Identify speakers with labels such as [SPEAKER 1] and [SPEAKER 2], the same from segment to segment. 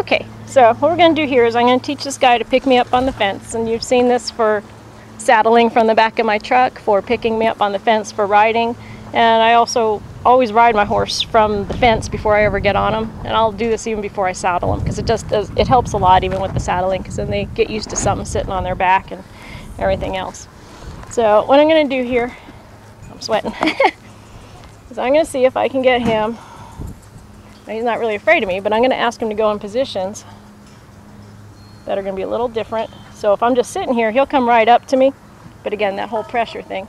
[SPEAKER 1] Okay, so what we're going to do here is I'm going to teach this guy to pick me up on the fence, and you've seen this for saddling from the back of my truck, for picking me up on the fence for riding, and I also always ride my horse from the fence before I ever get on him, and I'll do this even before I saddle him, because it helps a lot even with the saddling, because then they get used to something sitting on their back and everything else. So what I'm going to do here, I'm sweating, is I'm going to see if I can get him. Now, he's not really afraid of me, but I'm going to ask him to go in positions that are going to be a little different. So if I'm just sitting here, he'll come right up to me. But again, that whole pressure thing.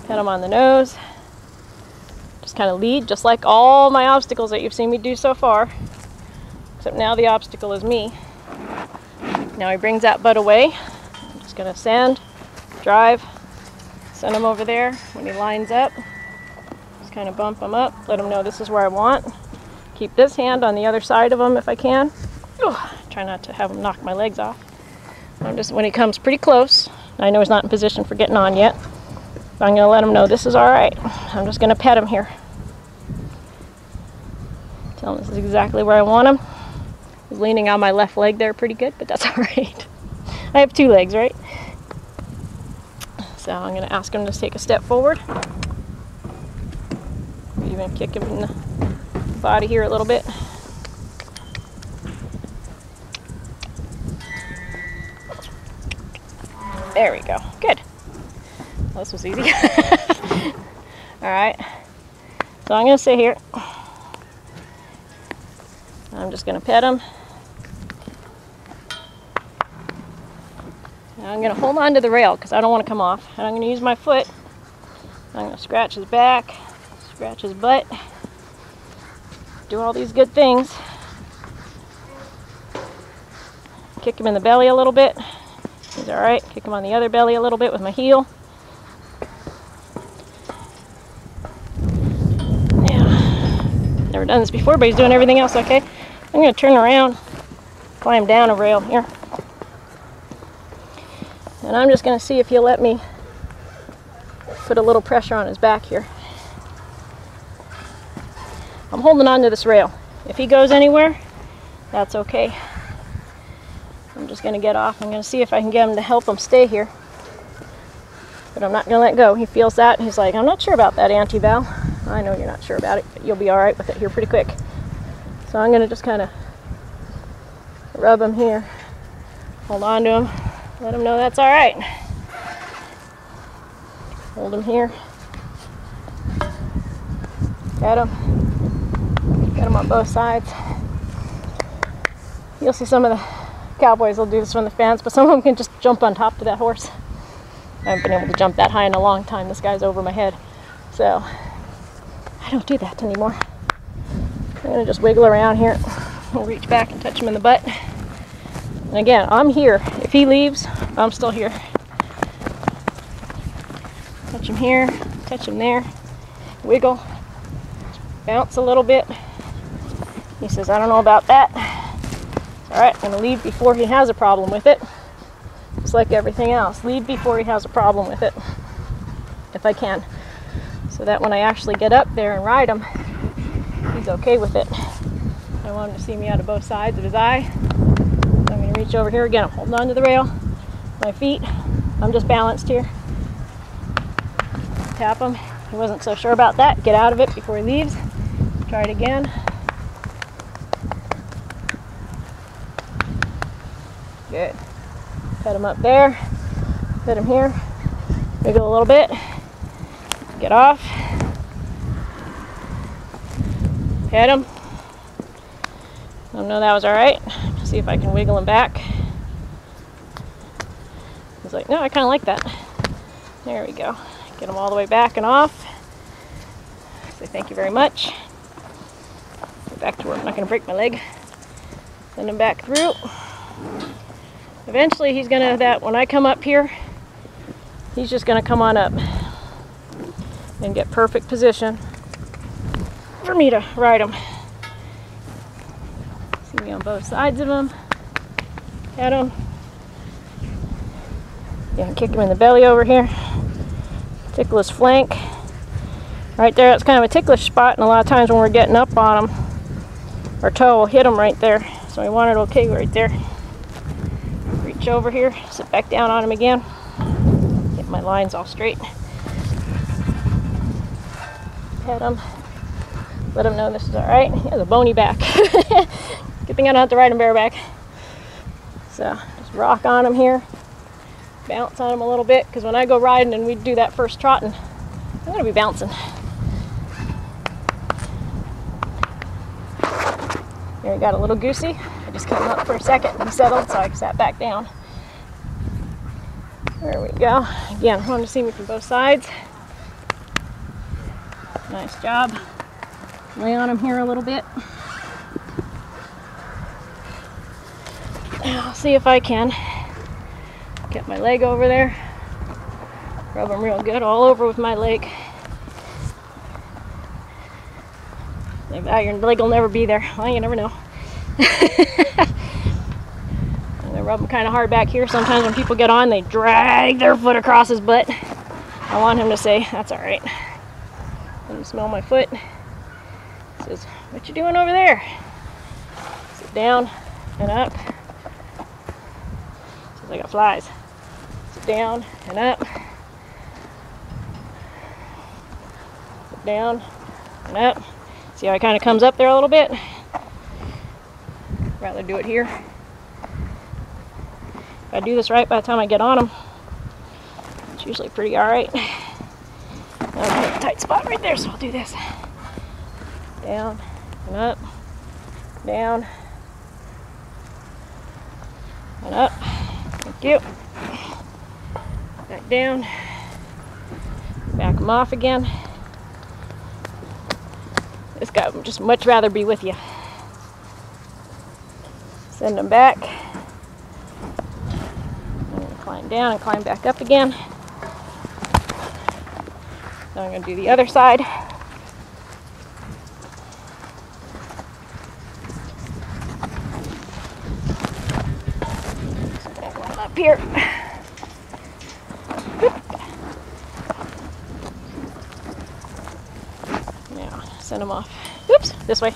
[SPEAKER 1] Pet him on the nose. Just kind of lead, just like all my obstacles that you've seen me do so far. Except now the obstacle is me. Now he brings that butt away. I'm just going to send, drive, send him over there. When he lines up, just kind of bump him up, let him know this is where I want. Keep this hand on the other side of him if I can. Try not to have him knock my legs off. When he comes pretty close, I know he's not in position for getting on yet, but I'm going to let him know this is all right. I'm just going to pet him here. Tell him this is exactly where I want him. He's leaning on my left leg there pretty good, but that's all right. I have two legs, right? So I'm going to ask him to take a step forward. Even kick him in the body here a little bit. There we go. Good. Well, this was easy. Alright. So I'm going to sit here. I'm just going to pet him. Now I'm going to hold on to the rail because I don't want to come off. And I'm going to use my foot. I'm going to scratch his back, scratch his butt, do all these good things. Kick him in the belly a little bit. He's alright. Kick him on the other belly a little bit with my heel. Yeah. Never done this before, but he's doing everything else okay. I'm going to turn around, climb down a rail here. And I'm just going to see if he'll let me put a little pressure on his back here. I'm holding on to this rail. If he goes anywhere, that's okay. I'm just going to get off. I'm going to see if I can get him to help him stay here. But I'm not going to let go. He feels that. He's like, I'm not sure about that, Auntie Val. I know you're not sure about it, but you'll be all right with it here pretty quick. So I'm going to just kind of rub him here. Hold on to him. Let him know that's all right. Hold him here. Get him. Get him on both sides. You'll see some of the cowboys will do this from the fence, but some of them can just jump on top of that horse. I haven't been able to jump that high in a long time. This guy's over my head. So I don't do that anymore. I'm going to just wiggle around here. I'll reach back and touch him in the butt. And again, I'm here. If he leaves, I'm still here. Touch him here, touch him there. Wiggle. Bounce a little bit. He says, I don't know about that. Alright, I'm going to leave before he has a problem with it. Just like everything else. Leave before he has a problem with it. If I can. So that when I actually get up there and ride him, he's okay with it. I want him to see me out of both sides of his eye. So I'm going to reach over here again. I'm holding on to the rail. My feet. I'm just balanced here. Tap him. He wasn't so sure about that. Get out of it before he leaves. Try it again. Good. Pet him up there. Pet him here. Wiggle a little bit. Get off. Pet him. Let him know that was alright. See if I can wiggle him back. He's like, no, I kind of like that. There we go. Get him all the way back and off. Say thank you very much. Go back to work. I'm not going to break my leg. Send him back through. Eventually he's going to, that when I come up here, he's just going to come on up and get perfect position for me to ride him. See me on both sides of him. At him. Yeah, kick him in the belly over here. Tickle his flank. Right there, that's kind of a ticklish spot, and a lot of times when we're getting up on him, our toe will hit him right there. So we want it okay right there. Reach over here, sit back down on him again. Get my lines all straight. Pet him. Let him know this is all right. He has a bony back. Good thing I don't have to ride him bareback. So just rock on him here. Bounce on him a little bit, because when I go riding and we do that first trotting, I'm going to be bouncing. Here we got a little goosey. I just came up for a second and he settled, so I sat back down. There we go. Again, want to see me from both sides. Nice job. Lay on him here a little bit. I'll see if I can get my leg over there. Rub him real good all over with my leg. Your leg will never be there. Well, you never know. And I rub him kind of hard back here. Sometimes when people get on, they drag their foot across his butt. I want him to say, that's all right. Let him smell my foot. Says, what you doing over there? Sit down and up. Says, I got flies. Sit down and up. Sit down and up. See how he kind of comes up there a little bit? Rather do it here. If I do this right by the time I get on him, it's usually pretty all right. Now, a tight spot right there, so I'll do this. Down and up, down and up. Thank you. Back down. Back him off again. This guy would just much rather be with you. Send him back. And climb down and climb back up again. Now I'm going to do the other side. One up here. Now send him off. Oops, this way.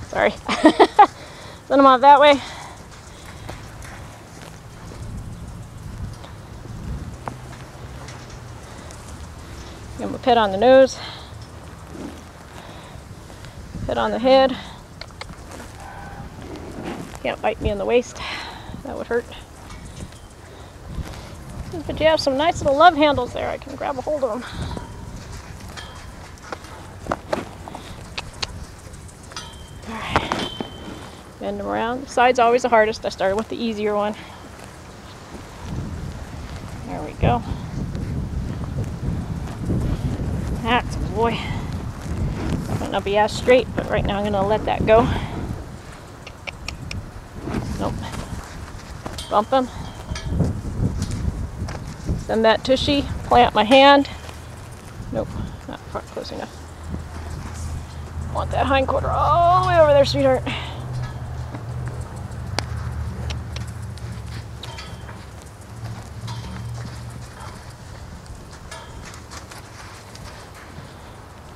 [SPEAKER 1] Sorry. Send him off that way. Give him a pet on the nose. Pet on the head. Can't bite me in the waist. That would hurt. But you have some nice little love handles there. I can grab a hold of them. Alright. Bend them around. The side's always the hardest. I started with the easier one. There we go. That's a boy. Might not be as straight, but right now I'm going to let that go. Nope. Bump him. Send that tushy. Plant my hand. Nope, not quite close enough. Want that hind quarter all the way over there, sweetheart.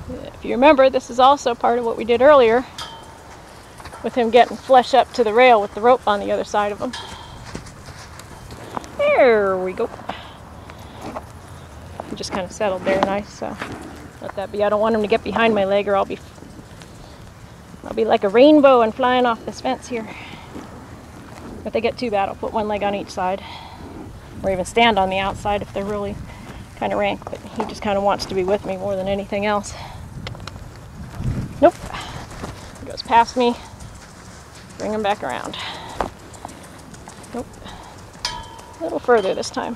[SPEAKER 1] If you remember, this is also part of what we did earlier with him getting flesh up to the rail with the rope on the other side of him. There we go. He just kind of settled there nice, so let that be. I don't want him to get behind my leg or I'll be like a rainbow and flying off this fence here. If they get too bad, I'll put one leg on each side or even stand on the outside if they're really kind of rank, but he just kind of wants to be with me more than anything else. Nope. He goes past me. Bring him back around. Nope. A little further this time.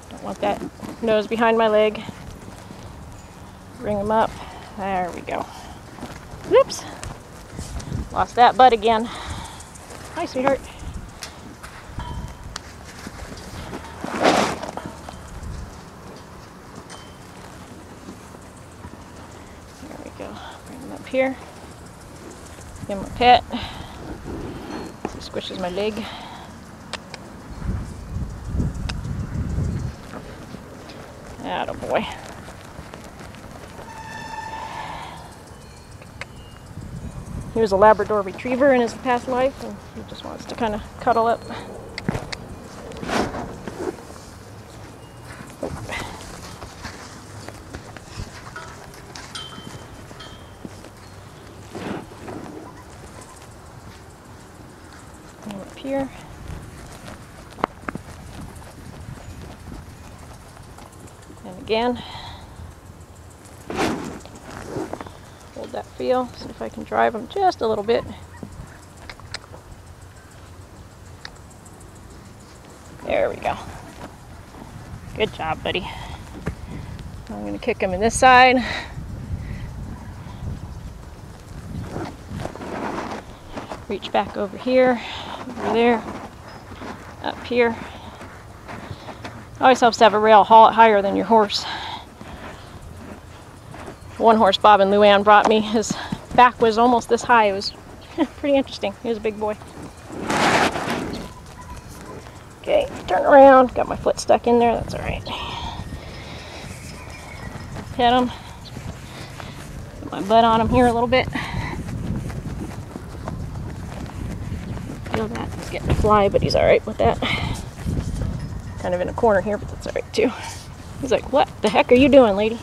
[SPEAKER 1] Don't want that nose behind my leg. Bring him up. There we go. Whoops. Lost that butt again. Hi, sweetheart. There we go. Bring him up here. Give him a pet. He squishes my leg. Attaboy. He was a Labrador Retriever in his past life, and he just wants to kind of cuddle up. And up here. And again. Hold that feel, see if I can drive him just a little bit. There we go. Good job, buddy. I'm going to kick him in this side. Reach back over here, over there, up here. Always helps to have a rail higher than your horse. One horse Bob and Luann brought me, his back was almost this high. It was pretty interesting. He was a big boy. Okay, turn around. Got my foot stuck in there. That's all right. Pet him. Put my butt on him here a little bit. Feel that. He's getting a fly, but he's all right with that. Kind of in a corner here, but that's all right too. He's like, "What the heck are you doing, lady?"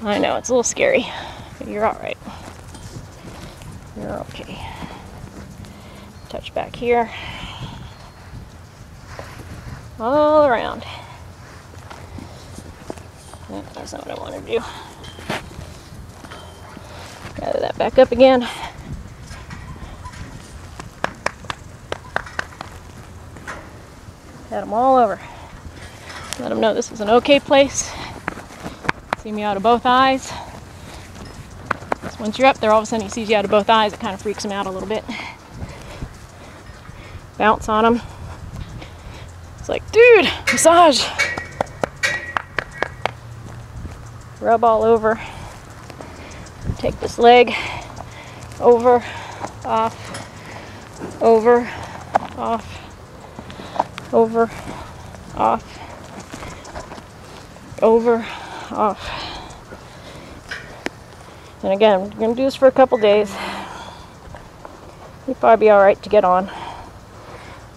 [SPEAKER 1] I know, it's a little scary, but you're all right. You're okay. Touch back here. All around. Oh, that's not what I wanted to do. Gather that back up again. Pat them all over. Let them know this is an okay place. See me out of both eyes. So once you're up there, all of a sudden he sees you out of both eyes. It kind of freaks him out a little bit. Bounce on him. It's like, dude, massage. Rub all over. Take this leg over, off, over, off, over, off, over, off. And again, we're going to do this for a couple days. He'd probably be alright to get on.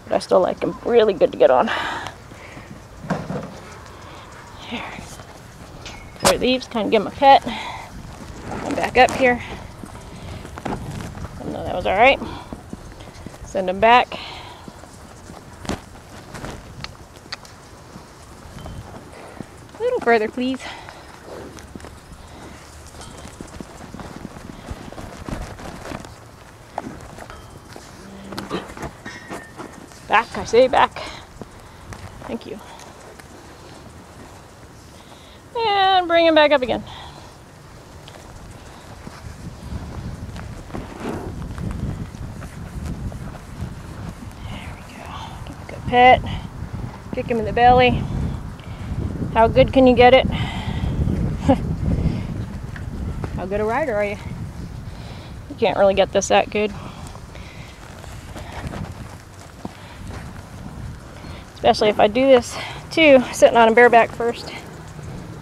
[SPEAKER 1] But I still like him really good to get on. There. Before he leaves, kind of give him a pet. Come back up here. Let him know that was alright. Send him back. A little further, please. Back, I say back. Thank you. And bring him back up again. There we go. Give him a good pet. Kick him in the belly. How good can you get it? How good a rider are you? You can't really get this that good. Especially if I do this too, sitting on him bareback first.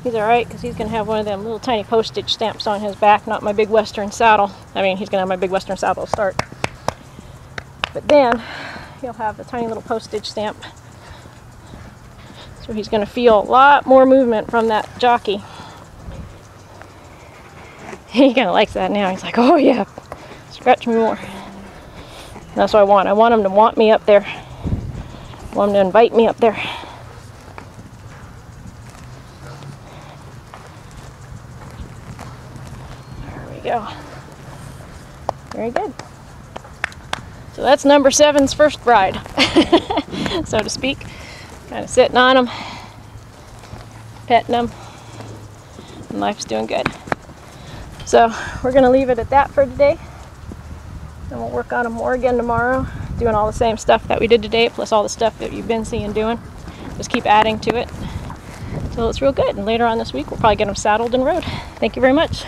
[SPEAKER 1] He's alright because he's going to have one of them little tiny postage stamps on his back, not my big Western saddle. I mean, he's going to have my big Western saddle to start. But then he'll have the tiny little postage stamp. So he's going to feel a lot more movement from that jockey. He kind of likes that now. He's like, oh yeah, scratch me more. And that's what I want. I want him to want me up there. I want him to invite me up there. There we go. Very good. So that's number 7's first ride, so to speak. Kind of sitting on him, petting him, and life's doing good. So we're going to leave it at that for today. And we'll work on him more again tomorrow, doing all the same stuff that we did today, plus all the stuff that you've been seeing doing. Just keep adding to it until it's real good. And later on this week, we'll probably get him saddled and rode. Thank you very much.